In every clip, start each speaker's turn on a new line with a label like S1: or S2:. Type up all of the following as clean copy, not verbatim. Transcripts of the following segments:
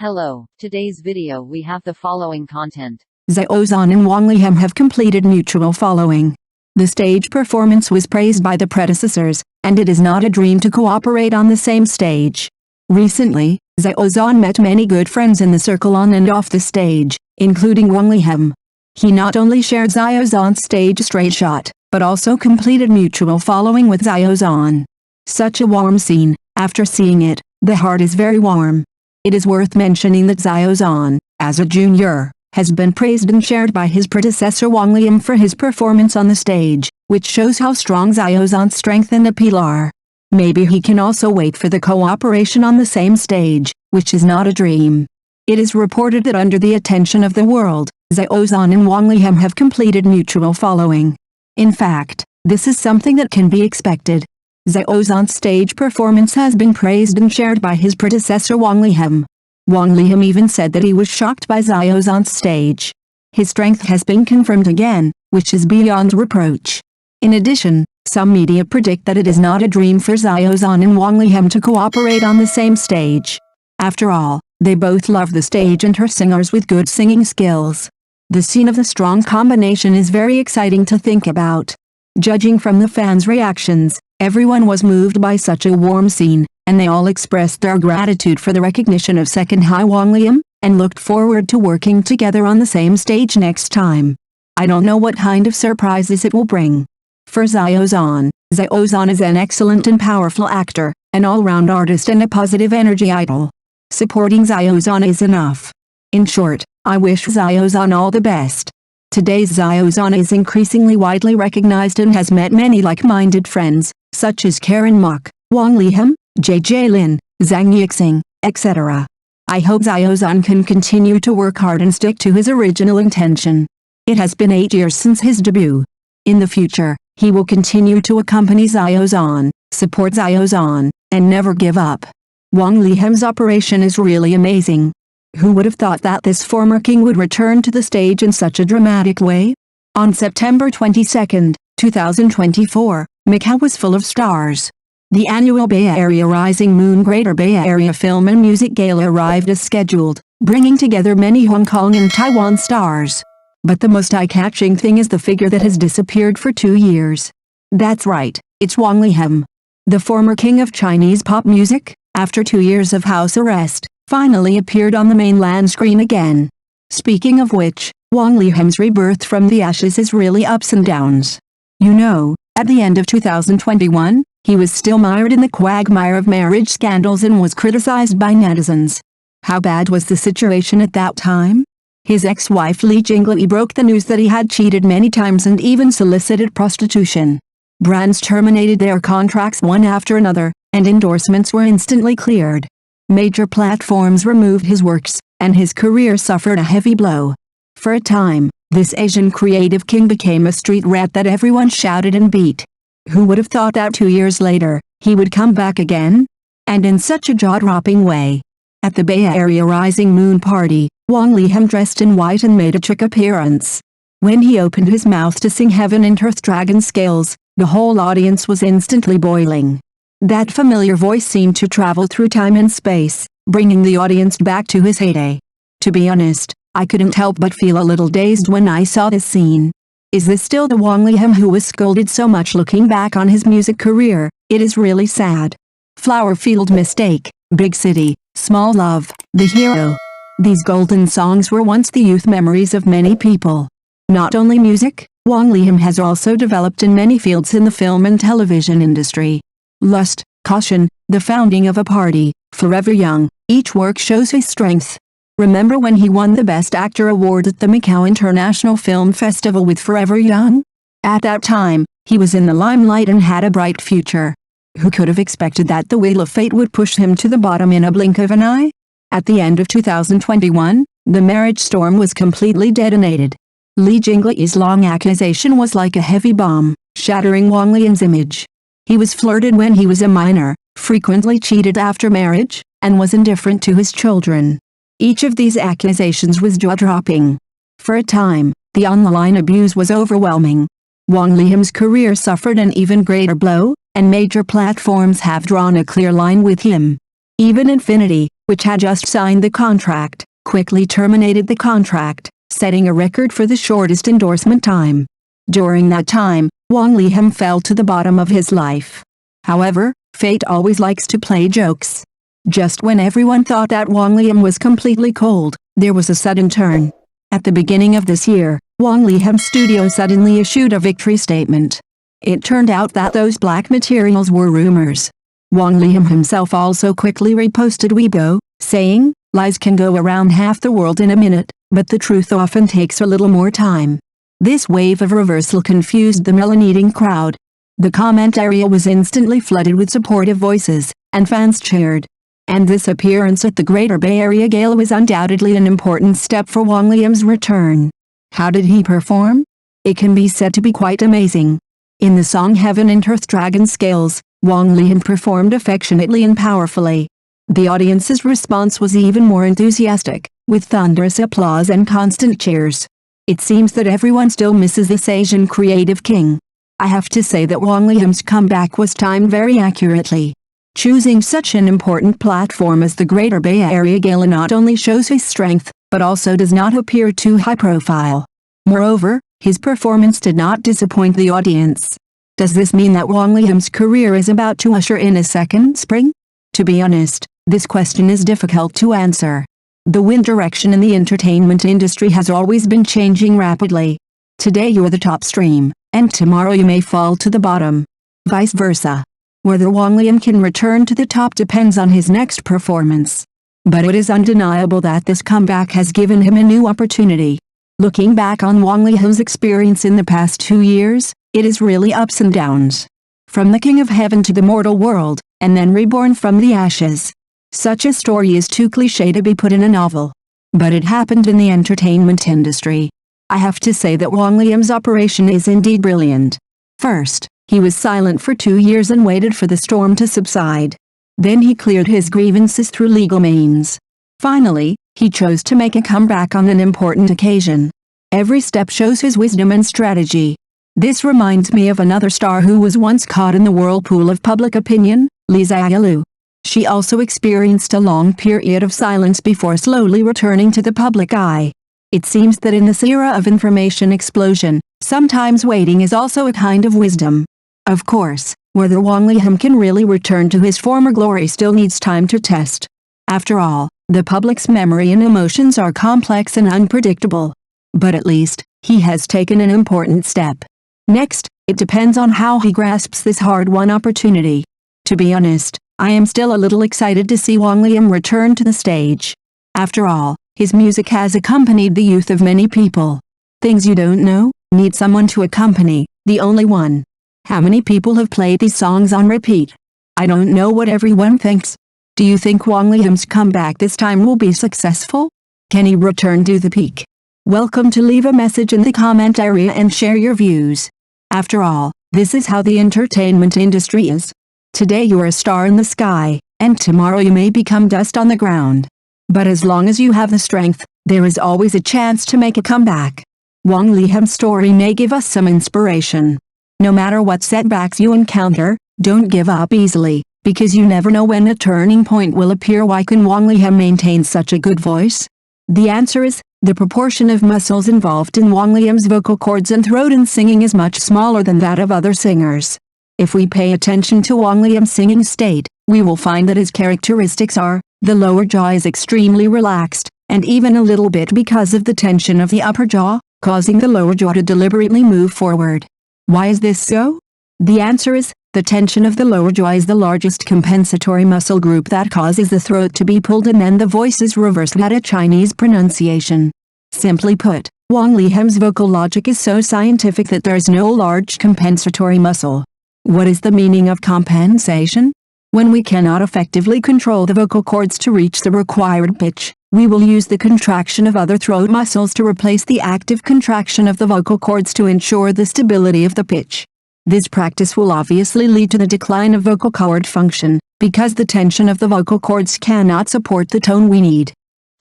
S1: Hello, today's video we have the following content.
S2: Z.Oan and Wang Leehom have completed mutual following. The stage performance was praised by the predecessors, and it is not a dream to cooperate on the same stage. Recently, Z.Oan met many good friends in the circle on and off the stage, including Wang Leehom. He not only shared Z.Oan's stage straight shot, but also completed mutual following with Z.Oan. Such a warm scene. After seeing it, the heart is very warm. It is worth mentioning that Z.Oan, as a junior, has been praised and shared by his predecessor Wang Leehom for his performance on the stage, which shows how strong Z.Oan's strength and appeal are. Maybe he can also wait for the cooperation on the same stage, which is not a dream. It is reported that under the attention of the world, Z.Oan and Wang Leehom have completed mutual following. In fact, this is something that can be expected. Z.Oan's stage performance has been praised and shared by his predecessor Wang Leehom. Wang Leehom even said that he was shocked by Z.Oan's stage. His strength has been confirmed again, which is beyond reproach. In addition, some media predict that it is not a dream for Z.Oan and Wang Leehom to cooperate on the same stage. After all, they both love the stage and her singers with good singing skills. The scene of the strong combination is very exciting to think about. Judging from the fans' reactions, everyone was moved by such a warm scene, and they all expressed their gratitude for the recognition of second high Wang Leehom, and looked forward to working together on the same stage next time. I don't know what kind of surprises it will bring. For Z.Oan is an excellent and powerful actor, an all-round artist and a positive energy idol. Supporting Z.Oan is enough. In short, I wish Z.Oan all the best. Today's Z.Oan is increasingly widely recognized and has met many like-minded friends, such as Karen Mok, Wang Leehom, J.J. Lin, Zhang Yixing, etc. I hope Z.Oan can continue to work hard and stick to his original intention. It has been 8 years since his debut. In the future, he will continue to accompany Z.Oan, support Z.Oan, and never give up. Wang Leehom's operation is really amazing. Who would have thought that this former king would return to the stage in such a dramatic way? On September 22, 2024, Macau was full of stars. The annual Bay Area Rising Moon Greater Bay Area Film and Music Gala arrived as scheduled, bringing together many Hong Kong and Taiwan stars. But the most eye-catching thing is the figure that has disappeared for 2 years. That's right, it's Wang Leehom. The former king of Chinese pop music, after 2 years of house arrest, finally appeared on the mainland screen again. Speaking of which, Wang Leehom's rebirth from the ashes is really ups and downs. You know, at the end of 2021, he was still mired in the quagmire of marriage scandals and was criticized by netizens. How bad was the situation at that time? His ex-wife Li Jinglei broke the news that he had cheated many times and even solicited prostitution. Brands terminated their contracts one after another, and endorsements were instantly cleared. Major platforms removed his works, and his career suffered a heavy blow. For a time, this Asian creative king became a street rat that everyone shouted and beat. Who would have thought that 2 years later, he would come back again? And in such a jaw-dropping way. At the Bay Area Rising Moon party, Wang Leehom dressed in white and made a trick appearance. When he opened his mouth to sing Heaven and Earth Dragon Scales, the whole audience was instantly boiling. That familiar voice seemed to travel through time and space, bringing the audience back to his heyday. To be honest, I couldn't help but feel a little dazed when I saw this scene. Is this still the Wang Leehom who was scolded so much? Looking back on his music career, it is really sad. Flower Field Mistake, Big City, Small Love, The Hero. These golden songs were once the youth memories of many people. Not only music, Wang Leehom has also developed in many fields in the film and television industry. Lust, Caution, The Founding of a Party, Forever Young, each work shows his strength. Remember when he won the Best Actor award at the Macau International Film Festival with Forever Young? At that time, he was in the limelight and had a bright future. Who could have expected that the wheel of fate would push him to the bottom in a blink of an eye? At the end of 2021, the marriage storm was completely detonated. Li Jinglei's long accusation was like a heavy bomb, shattering Wang Leehom's image. He was flirted when he was a minor, frequently cheated after marriage, and was indifferent to his children. Each of these accusations was jaw-dropping. For a time, the online abuse was overwhelming. Wang Leehom's career suffered an even greater blow, and major platforms have drawn a clear line with him. Even Infinity, which had just signed the contract, quickly terminated the contract, setting a record for the shortest endorsement time. During that time, Wang Leehom fell to the bottom of his life. However, fate always likes to play jokes. Just when everyone thought that Wang Leehom was completely cold, there was a sudden turn. At the beginning of this year, Wang Leehom's studio suddenly issued a victory statement. It turned out that those black materials were rumors. Wang Leehom himself also quickly reposted Weibo, saying, "Lies can go around half the world in a minute, but the truth often takes a little more time." This wave of reversal confused the melon-eating crowd. The comment area was instantly flooded with supportive voices, and fans cheered. And this appearance at the Greater Bay Area Gala was undoubtedly an important step for Wang Leehom's return. How did he perform? It can be said to be quite amazing. In the song Heaven and Earth Dragon Scales, Wang Leehom performed affectionately and powerfully. The audience's response was even more enthusiastic, with thunderous applause and constant cheers. It seems that everyone still misses this Asian creative king. I have to say that Wang Leehom's comeback was timed very accurately. Choosing such an important platform as the Greater Bay Area Gala not only shows his strength, but also does not appear too high profile. Moreover, his performance did not disappoint the audience. Does this mean that Wang Leehom's career is about to usher in a second spring? To be honest, this question is difficult to answer. The wind direction in the entertainment industry has always been changing rapidly. Today you're the top stream, and tomorrow you may fall to the bottom. Vice versa. Whether Wang Leehom can return to the top depends on his next performance. But it is undeniable that this comeback has given him a new opportunity. Looking back on Wang Leehom's experience in the past 2 years, it is really ups and downs. From the king of heaven to the mortal world, and then reborn from the ashes. Such a story is too cliché to be put in a novel. But it happened in the entertainment industry. I have to say that Wang Leehom's operation is indeed brilliant. First, he was silent for 2 years and waited for the storm to subside. Then he cleared his grievances through legal means. Finally, he chose to make a comeback on an important occasion. Every step shows his wisdom and strategy. This reminds me of another star who was once caught in the whirlpool of public opinion, Xiao. She also experienced a long period of silence before slowly returning to the public eye. It seems that in this era of information explosion, sometimes waiting is also a kind of wisdom. Of course, whether Wang Leehom can really return to his former glory still needs time to test. After all, the public's memory and emotions are complex and unpredictable. But at least, he has taken an important step. Next, it depends on how he grasps this hard-won opportunity. To be honest, I am still a little excited to see Wang Leehom return to the stage. After all, his music has accompanied the youth of many people. Things you don't know, need someone to accompany, the only one. How many people have played these songs on repeat? I don't know what everyone thinks. Do you think Wang Leehom's comeback this time will be successful? Can he return to the peak? Welcome to leave a message in the comment area and share your views. After all, this is how the entertainment industry is. Today you're a star in the sky, and tomorrow you may become dust on the ground. But as long as you have the strength, there is always a chance to make a comeback. Wang Leehom's story may give us some inspiration. No matter what setbacks you encounter, don't give up easily, because you never know when a turning point will appear. Why can Wang Leehom maintain such a good voice? The answer is, the proportion of muscles involved in Wang Leehom's vocal cords and throat in singing is much smaller than that of other singers. If we pay attention to Wang Leehom's singing state, we will find that his characteristics are, the lower jaw is extremely relaxed, and even a little bit because of the tension of the upper jaw, causing the lower jaw to deliberately move forward. Why is this so? The answer is, the tension of the lower jaw is the largest compensatory muscle group that causes the throat to be pulled and then the voice is reversed at a Chinese pronunciation. Simply put, Wang Leehom's vocal logic is so scientific that there is no large compensatory muscle. What is the meaning of compensation? When we cannot effectively control the vocal cords to reach the required pitch, we will use the contraction of other throat muscles to replace the active contraction of the vocal cords to ensure the stability of the pitch. This practice will obviously lead to the decline of vocal cord function, because the tension of the vocal cords cannot support the tone we need.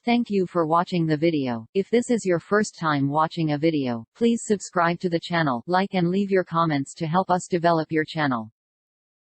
S1: Thank you for watching the video. If this is your first time watching a video, please subscribe to the channel, like and leave your comments to help us develop your channel.